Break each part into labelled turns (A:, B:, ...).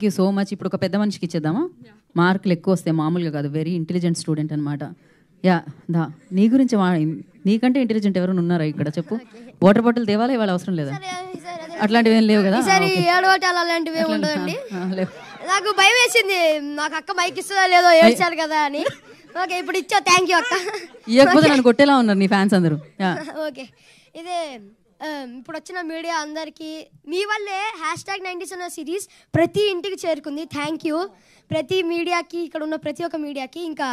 A: You so much. ఇప్పుడు ఒక పెద్ద మనిషికి ఇచ్చేద్దామా? మార్కులు ఎక్కువ వస్తాయి, మామూలుగా కాదు. వెరీ ఇంటెలిజెంట్ స్టూడెంట్ అనమాట. యా దా, నీ గురించి నీకంటే ఇంటెలిజెంట్ ఎవరైనా ఉన్నారా ఇక్కడ? చెప్పు. వాటర్ బాటిల్ తేవాలా ఇవాళ? అవసరం లేదా? అట్లాంటివి ఏం లేవు కదా?
B: నాకు భయం వేసింది, నాకు అక్క మైక్ ఇస్తుందా లేదో ఏడ్చారు కదా అని. ఓకే, ఇప్పుడు ఇచ్చా. థ్యాంక్ యూ అక్క.
A: ఇవ్వకపోతే నన్ను కొట్టేలా ఉన్నారు నీ ఫ్యాన్స్ అందరూ.
B: ఓకే, ఇదే ఇప్పుడు వచ్చిన మీడియా అందరికీ మీ వల్లే #90s అనే సిరీస్ ప్రతి ఇంటికి చేరుకుంది. థ్యాంక్ యూ ప్రతి మీడియాకి, ఇక్కడ ఉన్న ప్రతి ఒక్క మీడియాకి. ఇంకా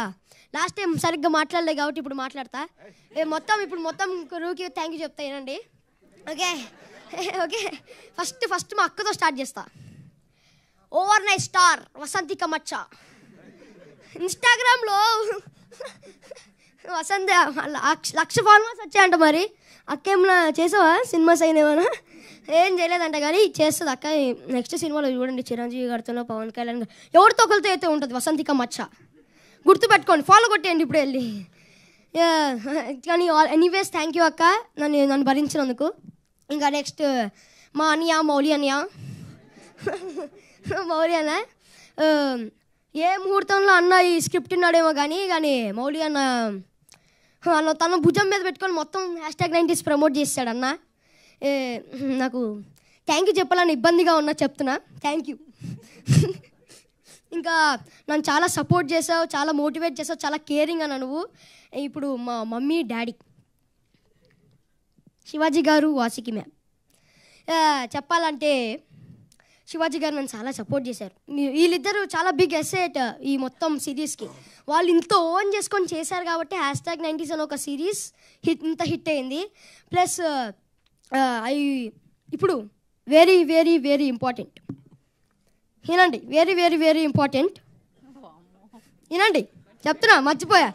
B: లాస్ట్ టైం సరిగ్గా మాట్లాడలేదు కాబట్టి ఇప్పుడు మాట్లాడతా. మొత్తం రూకి థ్యాంక్ యూ చెప్తా ఏనండి. ఓకే ఓకే, ఫస్ట్ మా అక్కతో స్టార్ట్ చేస్తా. ఓవర్ నైట్ స్టార్ వసంతిక మచ్చ. ఇన్స్టాగ్రామ్లో వసంత 1,00,000 ఫాలోవర్స్ వచ్చాయంట. మరి అక్క ఏమన్నా చేసావా? సినిమాస్ అయినేమన్నా? ఏం చేయలేదంట, కానీ చేస్తుంది అక్క. నెక్స్ట్ సినిమాలో చూడండి, చిరంజీవి గారితో, పవన్ కళ్యాణ్ గారు, ఎవరితో ఒకరితో అయితే ఉంటుంది వసంతిక మచ్చ. గుర్తుపెట్టుకోండి, ఫాలో కొట్టేయండి ఇప్పుడు వెళ్ళి. కానీ ఎనీవేస్ థ్యాంక్ యూ అక్క నన్ను భరించినందుకు. ఇంకా నెక్స్ట్ మా అన్నయ్య మౌలి అన్నయ్య. మౌలి అన్న ఏ ముహూర్తంలో అన్న ఈ స్క్రిప్ట్ ఉన్నాడేమో కానీ మౌలి అన్న తన భుజం మీద పెట్టుకొని మొత్తం #90s ప్రమోట్ చేస్తాడు అన్న. నాకు థ్యాంక్ యూ చెప్పాలని ఇబ్బందిగా ఉన్నా, చెప్తున్నా థ్యాంక్ యూ. ఇంకా నన్ను చాలా సపోర్ట్ చేసావు, చాలా మోటివేట్ చేసావు, చాలా కేరింగ్ అన్న నువ్వు. ఇప్పుడు మా మమ్మీ డాడీ శివాజీ గారు, వాసికి మ్యామ్. చెప్పాలంటే శివాజీ గారు నన్ను చాలా సపోర్ట్ చేశారు. వీళ్ళిద్దరూ చాలా బిగ్ అసెట్ ఈ మొత్తం సిరీస్కి. వాళ్ళు ఇంత ఓన్ చేసుకొని చేశారు కాబట్టి #90s అని ఒక సిరీస్ ఇంత హిట్ అయింది. ప్లస్ ఇప్పుడు వెరీ వెరీ వెరీ ఇంపార్టెంట్ వినండి, వెరీ వెరీ వెరీ ఇంపార్టెంట్ వినండి, చెప్తున్నా. మర్చిపోయా.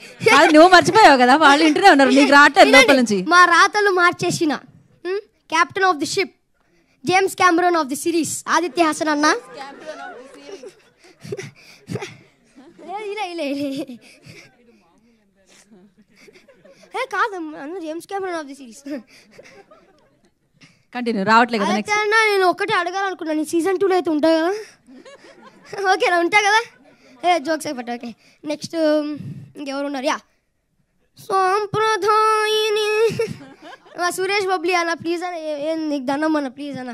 A: నువ్వు మర్చిపోయావు కదా, వాళ్ళు ఇంటనే ఉన్నారు, నీకు రావట్లేదు లోపల నుంచి.
B: మా రాతలు మార్చేసిన captain of the ship, James Cameron of the series Aditya Hasan అన్న. కాదు అన్న, James Cameron of the series.
A: Continue. రావట్లేదు కదా
B: నెక్స్ట్ అన్న. నేను ఒకటే అడగాలనుకున్నాను, సీజన్ 2లో అయితే ఉంటాయి కదా? ఓకేనా, ఉంటాయి కదా? జోక్స్ అయిపోతా. ఓకే, నెక్స్ట్ ఇంకెవరు ఉన్నారు? యా, సాంప్రదాయిని సురేష్ బబ్లీ అన్న. ప్లీజ్ అన్న, ఏం నీకు దండం అన్న, ప్లీజ్ అన్న.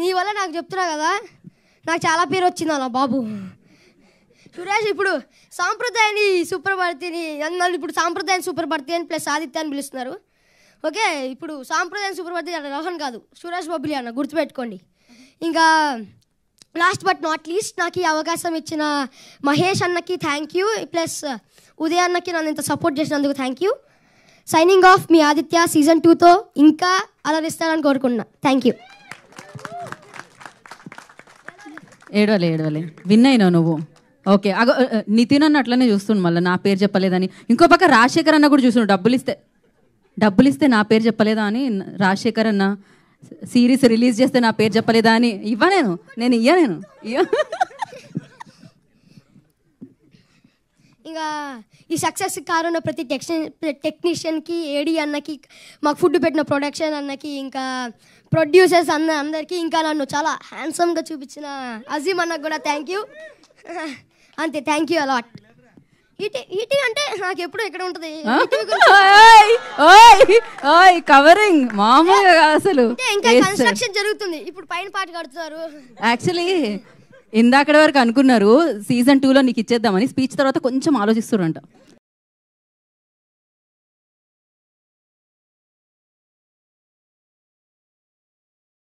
B: నీ వల్ల నాకు చెప్తున్నా కదా, నాకు చాలా పేరు వచ్చింది అన్న బాబు. సురేష్ ఇప్పుడు సాంప్రదాయాన్ని సూపర్భారతిని అన్నారు, ఇప్పుడు సాంప్రదాయాన్ని సూపర్భారతి అని ప్లస్ ఆదిత్య అని పిలుస్తున్నారు. ఓకే, ఇప్పుడు సాంప్రదాయం సూపర్భారతి అన్న రోహన్ కాదు, సురేష్ బబ్లీ అన్న, గుర్తుపెట్టుకోండి. ఇంకా లాస్ట్ బట్ నాట్ లీస్ట్ నాకు ఈ అవకాశం ఇచ్చిన మహేష్ అన్నకి థ్యాంక్ యూ, ప్లస్ ఉదయ్ అన్నకి నన్ను ఇంత సపోర్ట్ చేసినందుకు thank you. Signing off, me Aditya. Season 2తో ఇంకా అలరిస్తానని కోరుకుంటున్నా. Thank you.
A: ఏడవలే విన్ అయినావు నువ్వు. ఓకే, నితిన్ అన్న అట్లనే చూస్తుండు, మళ్ళీ నా పేరు చెప్పలేదని. ఇంకో పక్క రాజశేఖర్ అన్న కూడా చూస్తుండు, డబ్బులు ఇస్తే నా పేరు చెప్పలేదా అని. రాజశేఖర్ అన్న సిరీస్ రిలీజ్ చేస్తే నా పేరు చెప్పలేదా అని. నేను
B: ఇంకా ఈ సక్సెస్ కారున్న ప్రతి టెక్నీషియన్కి, ఏడీ అన్నకి, మాకు ఫుడ్ పెట్టిన ప్రొడక్షన్ అన్నకి, ఇంకా ప్రొడ్యూసర్స్ అందరికీ, ఇంకా నన్ను చాలా హ్యాండ్సమ్గా చూపించిన అజీమ్ అన్నకు కూడా థ్యాంక్ యూ. అంతే, థ్యాంక్ యూ అలాట్. ఈటీ అంటే నాకు ఎప్పుడు ఎక్కడ ఉంటుంది
A: కవరింగ్ మామూలుగా అసలు.
B: ఇంకా కన్స్ట్రక్షన్ జరుగుతుంది, ఇప్పుడు పైన పాట కడుతున్నారు.
A: యాక్చువల్లీ ఇందాకడ వరకు అనుకున్నారు సీజన్ 2లో నీకు ఇచ్చేద్దామని, స్పీచ్ తర్వాత కొంచెం ఆలోచిస్తారంట.